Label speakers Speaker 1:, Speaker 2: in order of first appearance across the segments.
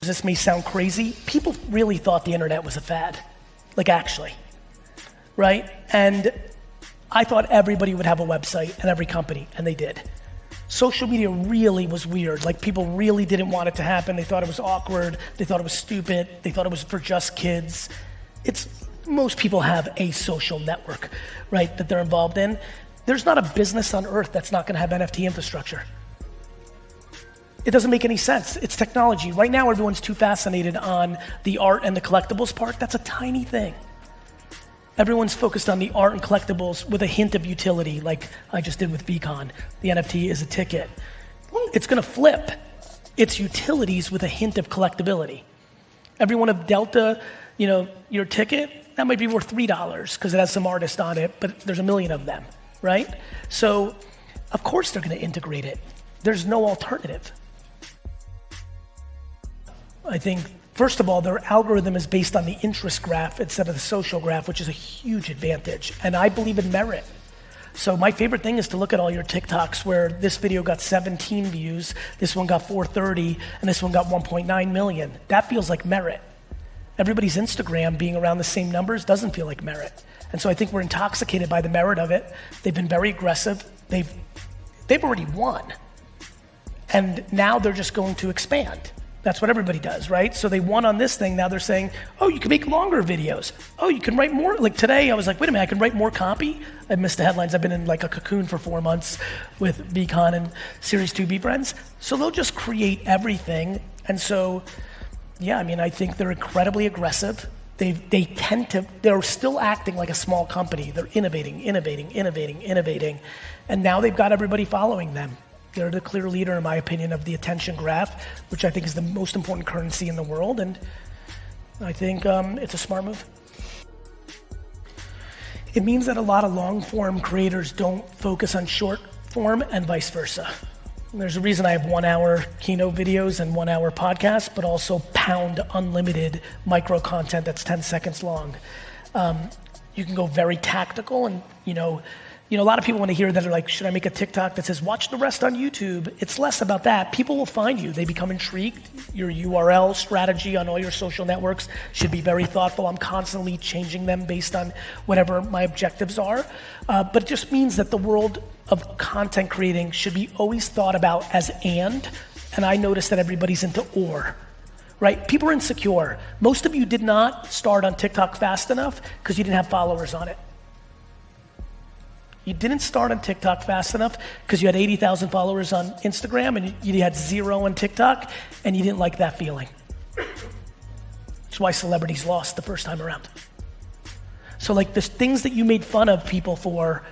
Speaker 1: This may sound crazy. People really thought the internet was a fad. Like actually, right? And I thought everybody would have a website and every company, and they did. Social media really was weird. Like people really didn't want it to happen. They thought it was awkward. They thought it was stupid. They thought it was for just kids. Most people have a social network, right, that they're involved in. There's not a business on earth that's not gonna have NFT infrastructure. It doesn't make any sense. It's technology. Right now, everyone's too fascinated on the art and the collectibles part. That's a tiny thing. Everyone's focused on the art and collectibles with a hint of utility, like I just did with VeeCon. The NFT is a ticket. It's gonna flip. It's utilities with a hint of collectability. Everyone of Delta, your ticket, that might be worth $3 because it has some artist on it, but there's a million of them, right? So, of course they're gonna integrate it. There's no alternative. I think, first of all, their algorithm is based on the interest graph instead of the social graph, which is a huge advantage. And I believe in merit. So my favorite thing is to look at all your TikToks where this video got 17 views, this one got 430, and this one got 1.9 million. That feels like merit. Everybody's Instagram being around the same numbers doesn't feel like merit. And so I think we're intoxicated by the merit of it. They've been very aggressive. They've already won. And now they're just going to expand. That's what everybody does, right? So they won on this thing, now they're saying, oh, you can make longer videos. Oh, you can write more. Like today, I was like, wait a minute, I can write more copy? I missed the headlines. I've been in like a cocoon for 4 months with VeeCon and Series 2 Be Friends. So they'll just create everything. And so, yeah, I mean, I think they're incredibly aggressive. They're still acting like a small company. They're innovating. And now they've got everybody following them. They're the clear leader, in my opinion, of the attention graph, which I think is the most important currency in the world, and I think it's a smart move. It means that a lot of long-form creators don't focus on short-form and vice versa. There's a reason I have 1 hour keynote videos and 1 hour podcasts, but also pound unlimited micro content that's 10 seconds long. You can go very tactical and, a lot of people want to hear that are like, should I make a TikTok that says, watch the rest on YouTube? It's less about that. People will find you. They become intrigued. Your URL strategy on all your social networks should be very thoughtful. I'm constantly changing them based on whatever my objectives are. But it just means that the world of content creating should be always thought about as and I notice that everybody's into or. Right? People are insecure. Most of you did not start on TikTok fast enough because you didn't have followers on it. You didn't start on TikTok fast enough because you had 80,000 followers on Instagram and you had 0 on TikTok and you didn't like that feeling. That's why celebrities lost the first time around. So like the things that you made fun of people for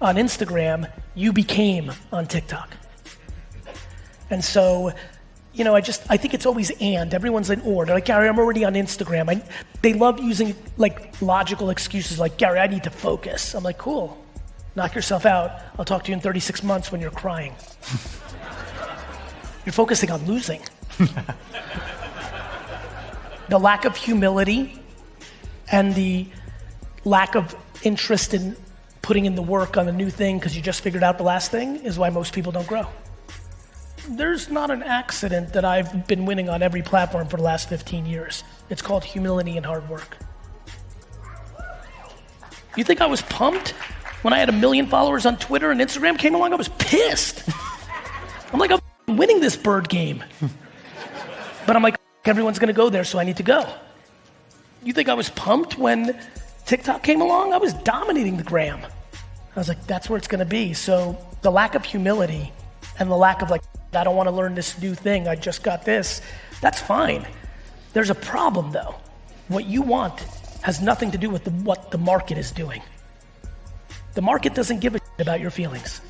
Speaker 1: on Instagram, you became on TikTok. And so, I think it's always and. Everyone's an or. They're like, Gary, I'm already on Instagram. They love using like logical excuses like, Gary, I need to focus. I'm like, cool. Knock yourself out. I'll talk to you in 36 months when you're crying. You're focusing on losing. The lack of humility and the lack of interest in putting in the work on a new thing because you just figured out the last thing is why most people don't grow. There's not an accident that I've been winning on every platform for the last 15 years. It's called humility and hard work. You think I was pumped? When I had 1 million followers on Twitter and Instagram came along, I was pissed. I'm like, I'm winning this bird game. But I'm like, everyone's gonna go there, so I need to go. You think I was pumped when TikTok came along? I was dominating the gram. I was like, that's where it's gonna be. So the lack of humility and the lack of like, I don't wanna learn this new thing, I just got this, that's fine. There's a problem though. What you want has nothing to do with what the market is doing. The market doesn't give a shit about your feelings.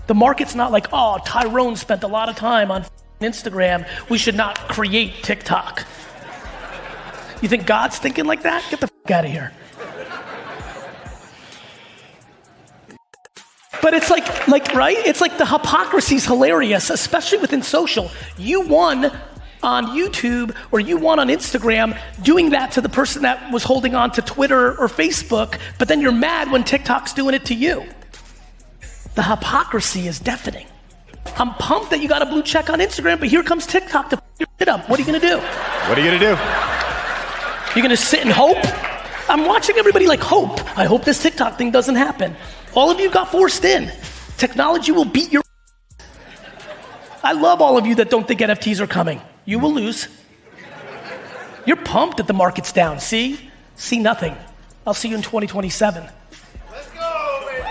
Speaker 1: The market's not like, oh, Tyrone spent a lot of time on Instagram. We should not create TikTok. You think God's thinking like that? Get the out of here. But it's like, right? It's like the hypocrisy's hilarious, especially within social. You won on YouTube or you won on Instagram doing that to the person that was holding on to Twitter or Facebook, but then you're mad when TikTok's doing it to you. The hypocrisy is deafening. I'm pumped that you got a blue check on Instagram, but here comes TikTok to your shit up. What are you gonna do?
Speaker 2: What are you gonna do?
Speaker 1: You're gonna sit and hope? I'm watching everybody like hope. I hope this TikTok thing doesn't happen. All of you got forced in. Technology will beat your. I love all of you that don't think NFTs are coming. You will lose. You're pumped that the market's down. See nothing. I'll see you in 2027.
Speaker 2: Let's go, baby.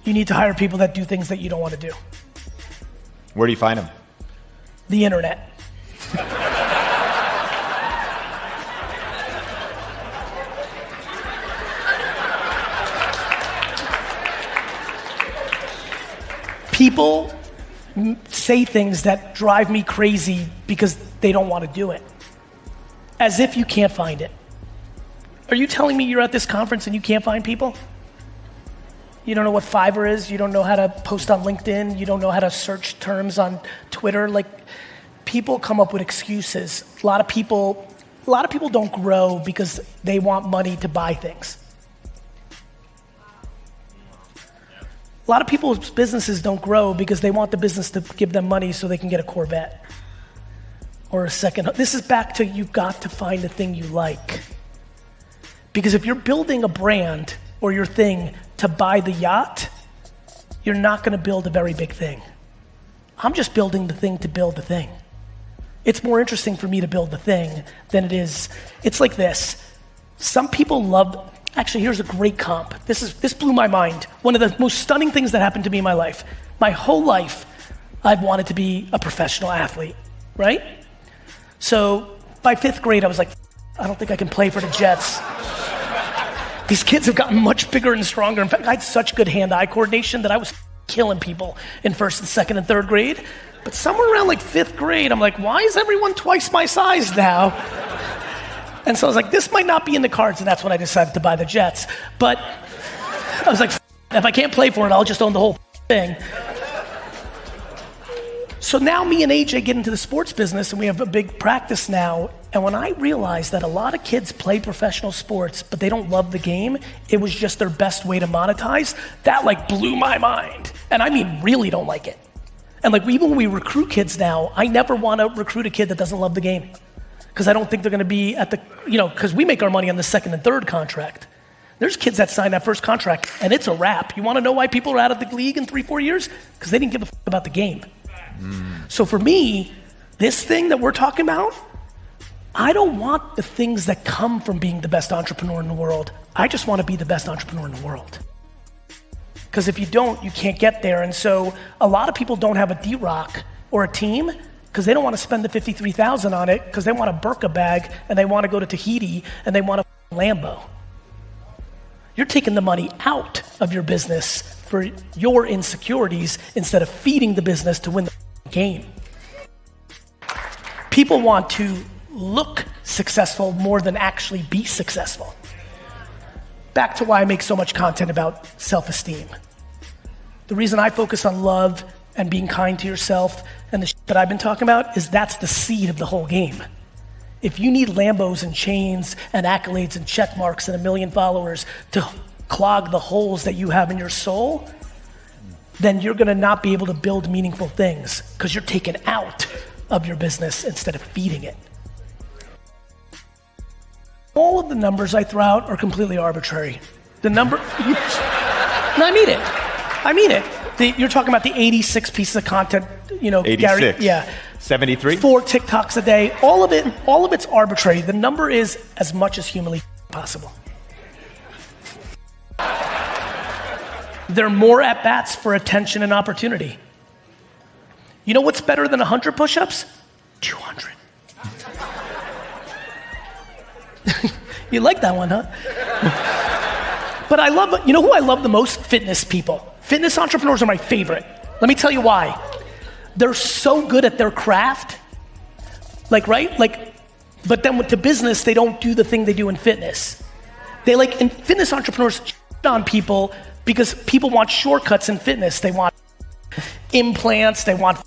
Speaker 1: You need to hire people that do things that you don't want to do.
Speaker 2: Where do you find them?
Speaker 1: The internet. People say things that drive me crazy because they don't want to do it. As if you can't find it. Are you telling me you're at this conference and you can't find people? You don't know what Fiverr is? You don't know how to post on LinkedIn? You don't know how to search terms on Twitter? Like, people come up with excuses. A lot of people don't grow because they want money to buy things. A lot of people's businesses don't grow because they want the business to give them money so they can get a Corvette or a second. This is back to you've got to find the thing you like. Because if you're building a brand or your thing to buy the yacht, you're not going to build a very big thing. I'm just building the thing to build the thing. It's more interesting for me to build the thing than it is. It's like this. Some people love. Actually, here's a great comp. This blew my mind. One of the most stunning things that happened to me in my life. My whole life, I've wanted to be a professional athlete, right? So by 5th grade, I was like, I don't think I can play for the Jets. These kids have gotten much bigger and stronger. In fact, I had such good hand-eye coordination that I was killing people in 1st and 2nd and 3rd grade. But somewhere around like 5th grade, I'm like, why is everyone twice my size now? And so I was like, this might not be in the cards, and that's when I decided to buy the Jets. But I was like, if I can't play for it, I'll just own the whole thing. So now me and AJ get into the sports business, and we have a big practice now. And when I realized that a lot of kids play professional sports, but they don't love the game, it was just their best way to monetize, that like blew my mind. And I mean, really don't like it. And like even when we recruit kids now, I never want to recruit a kid that doesn't love the game. Because I don't think they're going to be at the, because we make our money on the 2nd and 3rd contract. There's kids that sign that 1st contract, and it's a wrap. You want to know why people are out of the league in 3-4 years? Because they didn't give a about the game. So for me, this thing that we're talking about, I don't want the things that come from being the best entrepreneur in the world. I just want to be the best entrepreneur in the world. Because if you don't, you can't get there. And so a lot of people don't have a D-Rock or a team because they don't want to spend the $53,000 on it because they want a Birka bag and they want to go to Tahiti and they want a Lambo. You're taking the money out of your business for your insecurities instead of feeding the business to win the game. People want to look successful more than actually be successful. Back to why I make so much content about self-esteem. The reason I focus on love and being kind to yourself and the shit that I've been talking about is that's the seed of the whole game. If you need Lambos and chains and accolades and check marks and 1 million followers to clog the holes that you have in your soul, then you're gonna not be able to build meaningful things because you're taken out of your business instead of feeding it. All of the numbers I throw out are completely arbitrary. The number, no, I mean it. You're talking about the 86 pieces of content,
Speaker 2: 86.
Speaker 1: Gary, yeah.
Speaker 2: 73?
Speaker 1: 4 TikToks a day. All of it's arbitrary. The number is as much as humanly possible. There are more at-bats for attention and opportunity. You know what's better than 100 push-ups? 200. You like that one, huh? But you know who I love the most? Fitness people. Fitness entrepreneurs are my favorite. Let me tell you why. They're so good at their craft, but then with the business, they don't do the thing they do in fitness. And fitness entrepreneurs shit on people because people want shortcuts in fitness. They want implants, they want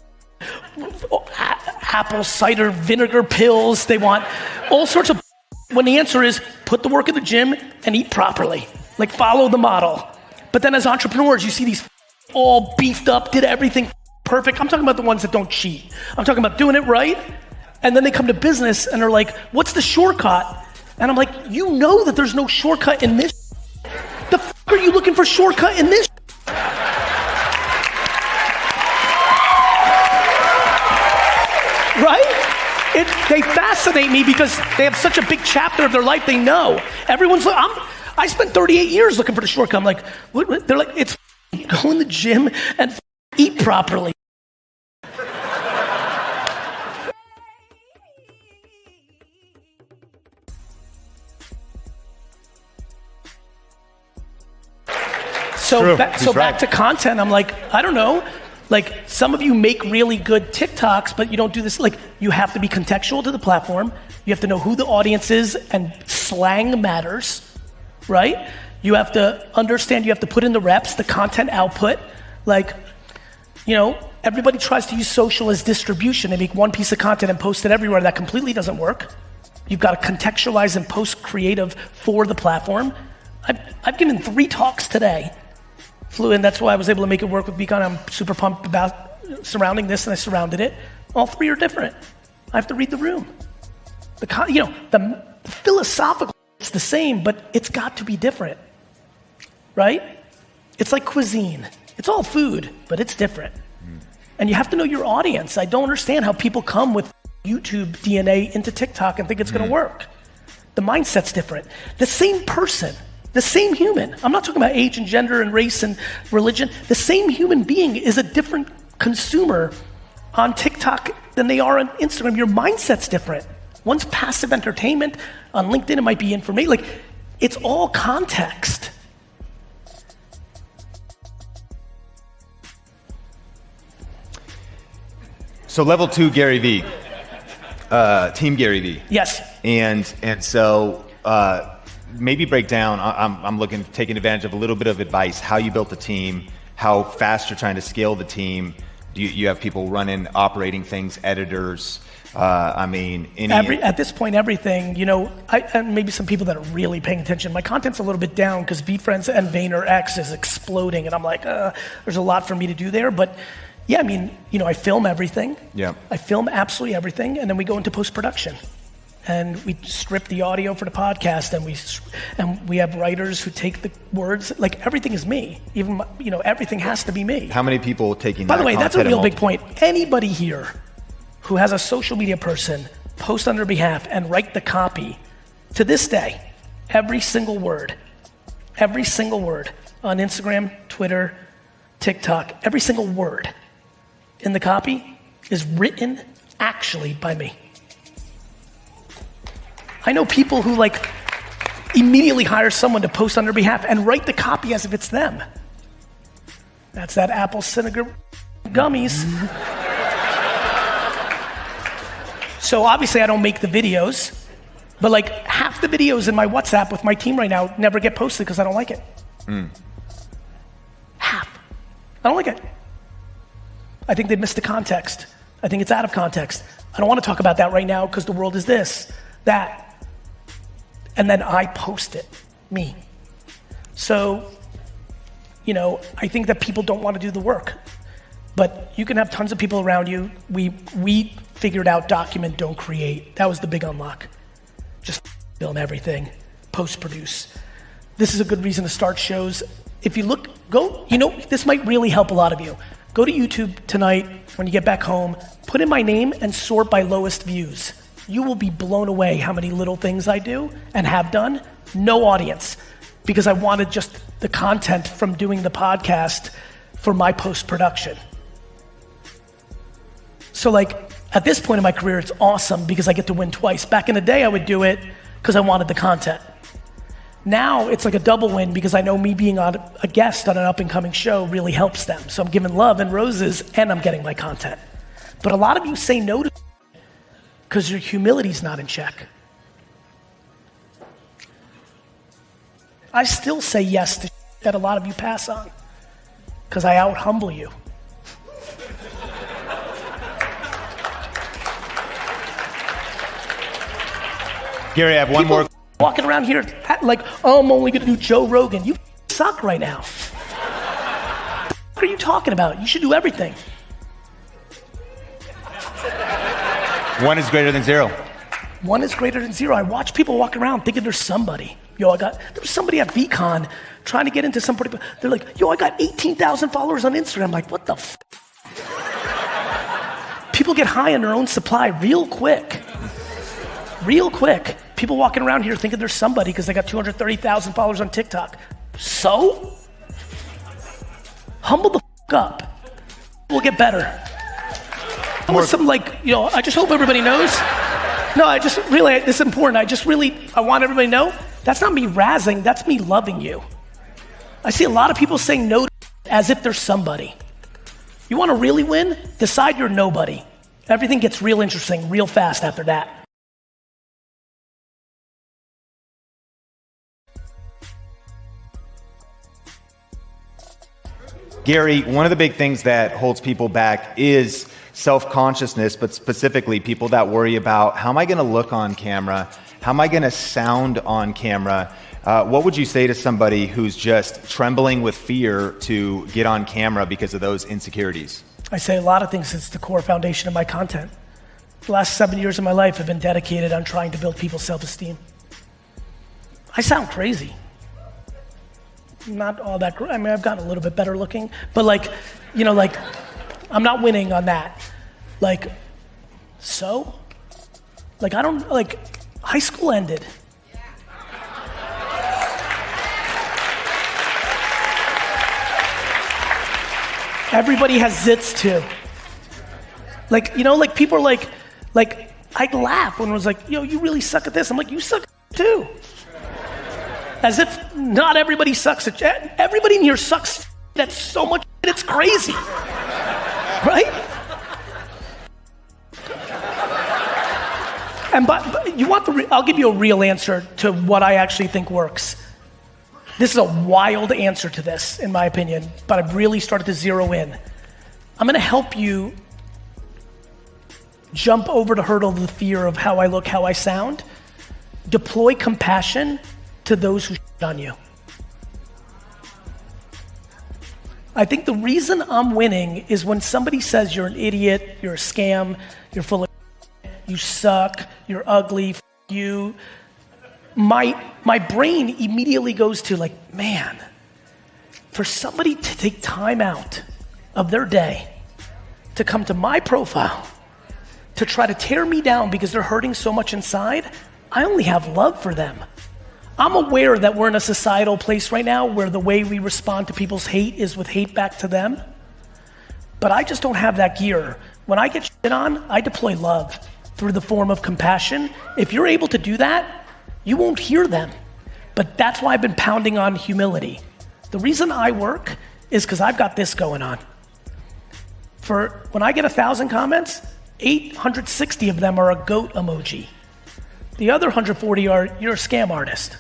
Speaker 1: apple cider vinegar pills, they want all sorts of when the answer is put the work in the gym and eat properly. Follow the model. But then as entrepreneurs, you see these all beefed up, did everything perfect. I'm talking about the ones that don't cheat. I'm talking about doing it right. And then they come to business and they're like, what's the shortcut? And I'm like, you know that there's no shortcut in this. The f*** are you looking for shortcut in this? Right? They fascinate me because they have such a big chapter of their life they know. Everyone's like, I spent 38 years looking for the shortcut. I'm like, what? They're like, it's go in the gym and eat properly. So back to content, I'm like, I don't know. Like, some of you make really good TikToks, but you don't do this. Like, you have to be contextual to the platform. You have to know who the audience is, and slang matters, right? You have to understand, you have to put in the reps, the content output. Like, everybody tries to use social as distribution. They make one piece of content and post it everywhere. That completely doesn't work. You've got to contextualize and post creative for the platform. I've given 3 talks today. Flew in, that's why I was able to make it work with Beacon. I'm super pumped about surrounding this, and I surrounded it. All 3 are different. I have to read the room. The philosophical, it's the same, but it's got to be different, right? It's like cuisine. It's all food, but it's different. And you have to know your audience. I don't understand how people come with YouTube DNA into TikTok and think it's gonna work. The mindset's different. The same person, the same human. I'm not talking about age and gender and race and religion. The same human being is a different consumer on TikTok than they are on Instagram. Your mindset's different. One's passive entertainment. On LinkedIn, it might be information. Like, it's all context.
Speaker 2: So level 2, Gary Vee, Team Gary Vee.
Speaker 1: Yes.
Speaker 2: And so maybe break down, I'm looking, taking advantage of a little bit of advice, how you built the team, how fast you're trying to scale the team. Do you have people running, operating things, editors? At this point, everything, and maybe some people that are really paying attention, my content's a little bit down because VeeFriends and VaynerX is exploding, and I'm like, there's a lot for me to do there, but yeah, I film everything. Yeah. I film absolutely everything, and then we go into post-production. And we strip the audio for the podcast, and we have writers who take the words. Like, everything is me. Even everything has to be me. How many people taking?
Speaker 1: By the way, that's a real big point. Anybody here who has a social media person post on their behalf and write the copy, to this day, every single word on Instagram, Twitter, TikTok, every single word in the copy is written actually by me. I know people who immediately hire someone to post on their behalf and write the copy as if it's them. That's that apple cinnamon gummies. So obviously I don't make the videos, but half the videos in my WhatsApp with my team right now never get posted because I don't like it. Half. I don't like it. I think they missed the context. I think it's out of context. I don't want to talk about that right now because the world is this, that. And then I post it, me. So, I think that people don't want to do the work. But you can have tons of people around you. We figured out document, don't create. That was the big unlock. Just film everything, post-produce. This is a good reason to start shows. If you look, this might really help a lot of you. Go to YouTube tonight when you get back home, put in my name and sort by lowest views. You will be blown away how many little things I do and have done. No audience, because I wanted just the content from doing the podcast for my post-production. So at this point in my career, it's awesome because I get to win twice. Back in the day, I would do it because I wanted the content. Now it's like a double win because I know me being on a guest on an up-and-coming show really helps them. So I'm giving love and roses and I'm getting my content. But a lot of you say no to because your humility's not in check. I still say yes to that a lot of you pass on because I out-humble you.
Speaker 2: Gary, I have one more.
Speaker 1: Walking around here I'm only gonna do Joe Rogan. You suck right now. What are you talking about? You should do everything.
Speaker 2: 1 is greater than 0.
Speaker 1: 1 is greater than 0. I watch people walk around thinking there's somebody. There was somebody at VCon trying to get into somebody. They're like, I got 18,000 followers on Instagram. I'm like, what the f? People get high on their own supply real quick. Real quick. People walking around here thinking there's somebody because they got 230,000 followers on TikTok. So? Humble the f up. We'll get better. I just hope everybody knows. No, this is important. I want everybody to know, that's not me razzing, that's me loving you. I see a lot of people saying no as if they're somebody. You want to really win? Decide you're nobody. Everything gets real interesting real fast after that.
Speaker 2: Gary, one of the big things that holds people back is self-consciousness, but specifically people that worry about, how am I going to look on camera? How am I going to sound on camera? What would you say to somebody who's just trembling with fear to get on camera because of those insecurities?
Speaker 1: I say a lot of things. It's the core foundation of my content. The last 7 years of my life have been dedicated on trying to build people's self-esteem. I sound crazy. Not all that great. I mean, I've gotten a little bit better looking, but I'm not winning on that. High school ended. Everybody has zits too. People are I'd laugh when it was like, you really suck at this. I'm like, you suck at too. As if not everybody sucks at it. Everybody in here sucks at so much it's crazy. Right? But you want I'll give you a real answer to what I actually think works. This is a wild answer to this, in my opinion, but I've really started to zero in. I'm gonna help you jump over the hurdle of the fear of how I look, how I sound. Deploy compassion to those who shit on you. I think the reason I'm winning is when somebody says you're an idiot, you're a scam, you're full of shit, you suck, you're ugly, f you. My brain immediately goes to man, for somebody to take time out of their day to come to my profile to try to tear me down because they're hurting so much inside, I only have love for them. I'm aware that we're in a societal place right now where the way we respond to people's hate is with hate back to them. But I just don't have that gear. When I get shit on, I deploy love through the form of compassion. If you're able to do that, you won't hear them. But that's why I've been pounding on humility. The reason I work is because I've got this going on. When I get 1,000 comments, 860 of them are a goat emoji. The other 140 are, you're a scam artist.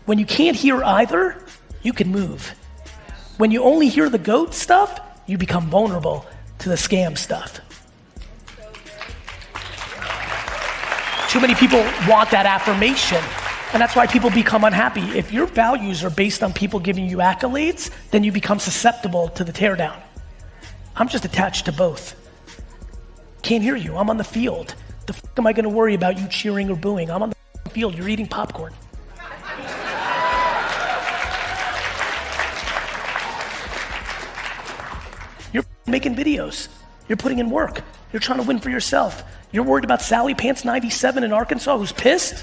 Speaker 1: When you can't hear either, you can move. When you only hear the goat stuff, you become vulnerable to the scam stuff. Too many people want that affirmation, and that's why people become unhappy. If your values are based on people giving you accolades, then you become susceptible to the teardown. I'm just attached to both. Can't hear you, I'm on the field. The f am I gonna worry about you cheering or booing? I'm on the field, you're eating popcorn. You're making videos. You're putting in work. You're trying to win for yourself. You're worried about Sally Pants 97 in Arkansas who's pissed?